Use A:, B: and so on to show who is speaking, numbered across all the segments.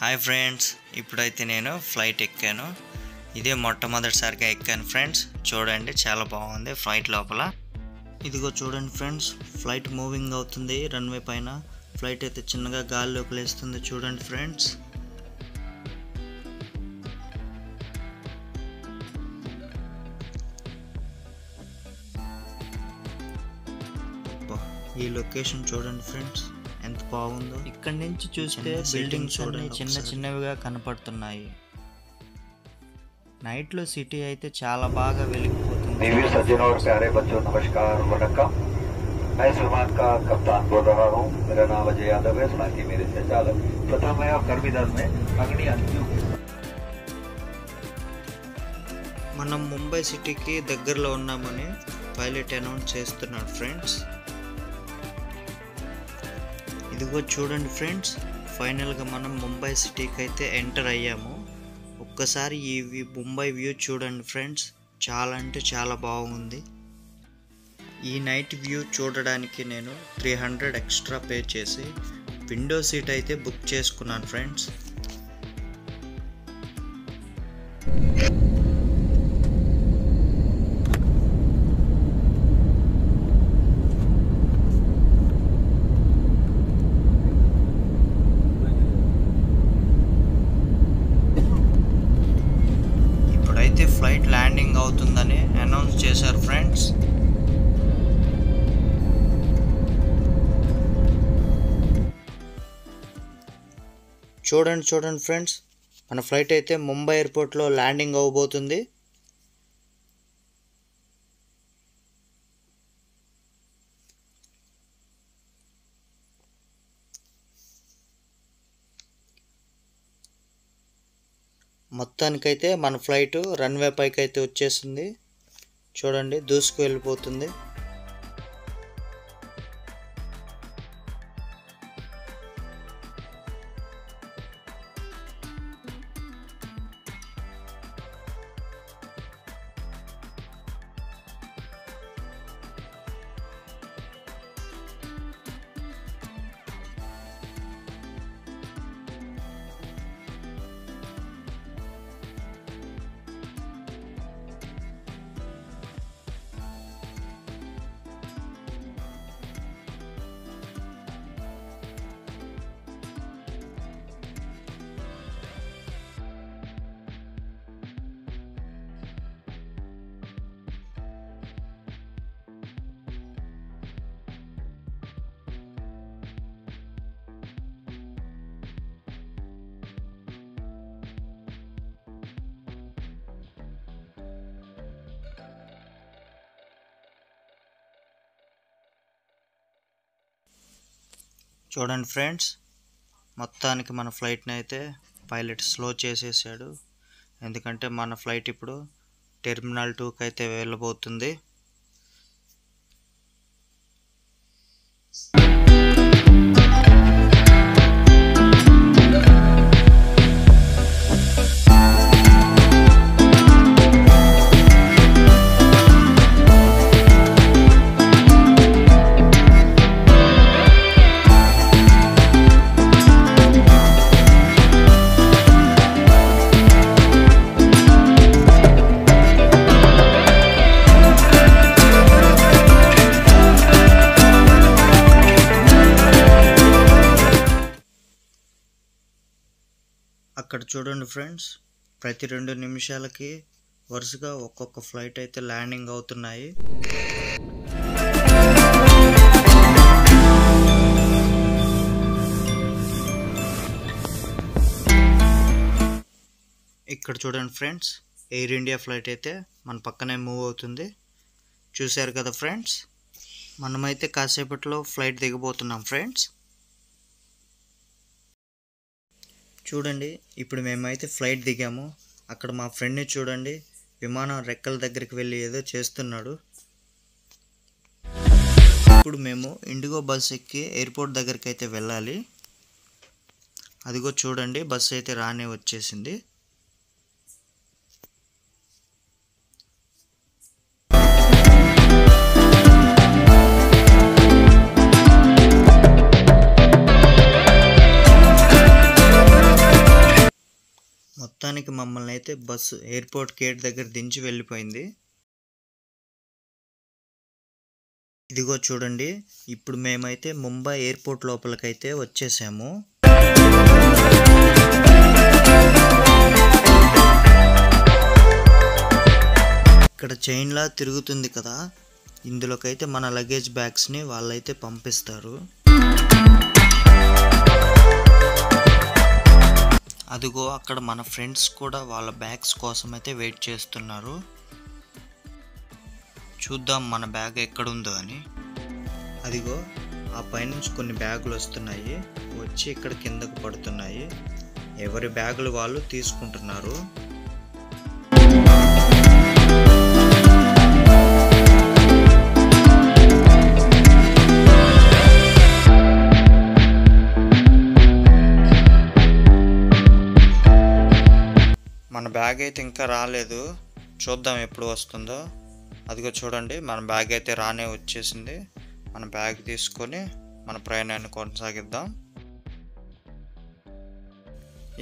A: Hi friends, ఇప్పుడైతే నేను flight ఎక్కాను. ఇదే మొట్టమొదటిసారిగా ఎక్కాను ఫ్రెండ్స్. చూడండి, చాలా బాగుంది ఫ్లైట్ లోపల. ఇదిగో చూడండి ఫ్రెండ్స్, ఫ్లైట్ మూవింగ్ అవుతుంది రన్వే పైన. ఫ్లైట్ అయితే చిన్నగా గాల్లోకి లేస్తుంది చూడండి ఫ్రెండ్స్. ఈ లొకేషన్ చూడండి ఫ్రెండ్స్, ఎంత బాగుందో. ఇక్కడ నుంచి చూస్తే బిల్డింగ్స్ అన్ని చిన్న చిన్నవిగా కనపడుతున్నాయి. నైట్ లో సిటీ అయితే చాలా బాగా వెలిగిపోతుంది.
B: मैं विमान का कप्तान बोल रहा हूँ. मेरा नाम अजय यादव है. साथ मेरे संचालक प्रथम है और कर्मी दल में अग्नि अंतिम.
A: మనం ముంబై సిటీకి దగ్గరలో ఉన్నామని పైలట్ అనౌన్స్ చేస్తున్నాడు ఫ్రెండ్స్. ఇదిగో చూడండి ఫ్రెండ్స్, ఫైనల్గా మనం ముంబై సిటీకి అయితే ఎంటర్ అయ్యాము. ఒక్కసారి ఈ ముంబై వ్యూ చూడండి ఫ్రెండ్స్, చాలా అంటే చాలా బాగుంది. ఈ నైట్ వ్యూ చూడడానికి నేను 300 ఎక్స్ట్రా పే చేసి విండో సీట్ అయితే బుక్ చేసుకున్నాను ఫ్రెండ్స్. ఇప్పుడైతే ఫ్లైట్ ల్యాండింగ్ అవుతుందని అనౌన్స్ చేశారు ఫ్రెండ్స్. చూడండి ఫ్రెండ్స్, మన ఫ్లైట్ అయితే ముంబై ఎయిర్పోర్ట్లో ల్యాండింగ్ అవ్వబోతుంది. మొత్తానికైతే మన ఫ్లైట్ రన్వే పైకి అయితే వచ్చేసింది. చూడండి, దూసుకు వెళ్ళిపోతుంది. చూడండి ఫ్రెండ్స్, మొత్తానికి మన ఫ్లైట్ని అయితే పైలట్ స్లో చేసేసాడు. ఎందుకంటే మన ఫ్లైట్ ఇప్పుడు టెర్మినల్ 2కి అయితే వెళ్ళబోతుంది. అక్కడ చూడండి ఫ్రెండ్స్, ప్రతి 2 నిమిషాలకి వరుసగా ఒక్కొక్క ఫ్లైట్ అయితే ల్యాండింగ్ అవుతున్నాయి. ఇక్కడ చూడండి ఫ్రెండ్స్, ఎయిర్ ఇండియా ఫ్లైట్ అయితే మన పక్కనే మూవ్ అవుతుంది. చూశారు కదా ఫ్రెండ్స్, మనమైతే కాసేపట్లో ఫ్లైట్ దిగబోతున్నాం ఫ్రెండ్స్. చూడండి, ఇప్పుడు మేమైతే ఫ్లైట్ దిగాము. అక్కడ మా ఫ్రెండ్ని చూడండి, విమానం రెక్కల దగ్గరికి వెళ్ళి ఏదో చేస్తున్నాడు. ఇప్పుడు మేము ఇండిగో బస్ ఎక్కి ఎయిర్పోర్ట్ దగ్గరికి అయితే వెళ్ళాలి. అదిగో చూడండి, బస్సు అయితే రానే వచ్చేసింది. మొత్తానికి మమ్మల్ని అయితే బస్సు ఎయిర్పోర్ట్ గేట్ దగ్గర దించి వెళ్ళిపోయింది. ఇదిగో చూడండి, ఇప్పుడు మేమైతే ముంబై ఎయిర్పోర్ట్ లోపలికైతే వచ్చేసాము. ఇక్కడ చైన్లా తిరుగుతుంది కదా, ఇందులోకైతే మన లగేజ్ బ్యాగ్స్ని వాళ్ళైతే పంపిస్తారు. అదిగో అక్కడ మన ఫ్రెండ్స్ కూడా వాళ్ళ బ్యాగ్స్ కోసం అయితే వెయిట్ చేస్తున్నారు. చూద్దాం మన బ్యాగ్ ఎక్కడుందో అని. అదిగో ఆ పైనుంచి కొన్ని బ్యాగులు వస్తున్నాయి, వచ్చి ఇక్కడ కిందకు పడుతున్నాయి. ఎవరి బ్యాగులు వాళ్ళు తీసుకుంటున్నారు. మన బ్యాగ్ అయితే ఇంకా రాలేదు, చూద్దాం ఎప్పుడు వస్తుందో. అదిగో చూడండి, మన బ్యాగ్ అయితే రానే వచ్చేసింది. మన బ్యాగ్ తీసుకొని మన ప్రయాణాన్ని కొనసాగిద్దాం.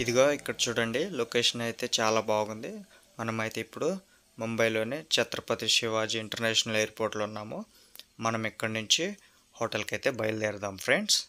A: ఇదిగో ఇక్కడ చూడండి, లొకేషన్ అయితే చాలా బాగుంది. మనమైతే ఇప్పుడు ముంబైలోని ఛత్రపతి శివాజీ ఇంటర్నేషనల్ ఎయిర్పోర్ట్లో ఉన్నాము. మనం ఇక్కడి నుంచి హోటల్కి అయితే బయలుదేరదాం ఫ్రెండ్స్.